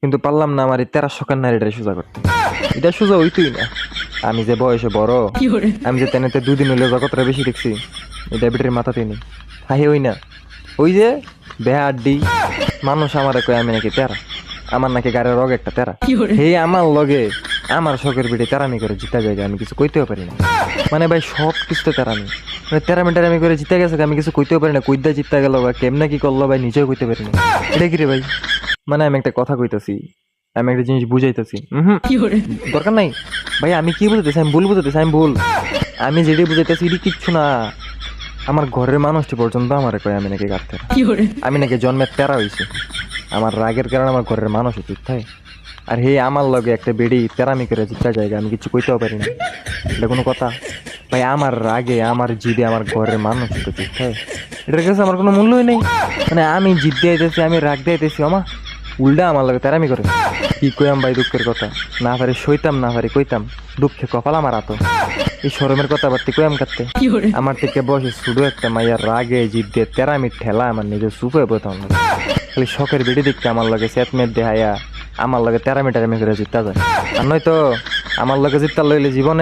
কিন্তু পারলাম না আমার এই 1300 নারীটা সোজা করতে। এটা সোজা হইতোই না। আমি যে বয়সে বড়, আমি যে তেনেতে 2 দিন হইলে জগৎটা বেশি দেখছি, এটা বিটের মাথাতেই নেই। হাই ওই না, ওই যে বেহাড্ডি মানুষ আমারে কয় আমি নাকি তেরা, আমার নাকি গাড়ির রগ একটা তেরা। হে আমার লগে আমার শখের বিটে তেরামি করে জিতা জায়গা আমি কিছু কইতেও পারি না। মানে ভাই সব কিছুতে তেরামি, মানে তেরামি করে জিতে গেছে, আমি কিছু কইতেও পারি না। কইদা জিতা গেল বা কেমনে কি করলো ভাই নিজেও কইতে পারি না। এটা কি রে ভাই? মানে আমি একটা কথা কইতাছি, আমি একটা জিনিস বুঝাইতেছি, দরকার নাই ভাই। আমি কি বুঝাইতেছি? আমি ভুল বুঝাইতেছি, আমি ভুল। আমি যেটি বুঝাইতেছি এটি কিচ্ছু না। আমার ঘরের মানুষটি পর্যন্ত আমার কয় আমি নাকি গাড়তে, আমি নাকি জন্মের তেরা হইছি। আমার রাগের কারণে আমার ঘরের মানুষ চুপ থাকে। আর হে আমার লগে একটা বেড়ি তেরামি করে জিতা জায়গা আমি কিছু কইতেও পারি না। এটা কোনো কথা ভাই? আমার রাগে আমার জিদে আমার ঘরের মানুষ তো চুপ থাকে, এটার কাছে আমার কোনো মূল্যই নেই। মানে আমি জিদ দিয়েছি, আমি রাগ দিয়েছি, আমা উল্টা আমার লগে তেরামি করে। কি কইতাম ভাই দুঃখের কথা, না পারি সইতাম, না পারি কইতাম। দুঃখে কপাল আমার আতো। এই শরমের কথা বাড়তে কইয়াম কাটতে আমার থেকে বসে শুধু একটা মাইয়ার রাগে জিদ দিয়ে তেরামি ঠেলা আমার নিজের সুপে বোতাম। খালি শখের বেড়ি দেখতে আমার লগে সেটমেট দেহাইয়া আমার লগে তেরামি টেরামি করে জিততে যায়। আর নয়তো আমার লগে জিততে লইলে জীবনে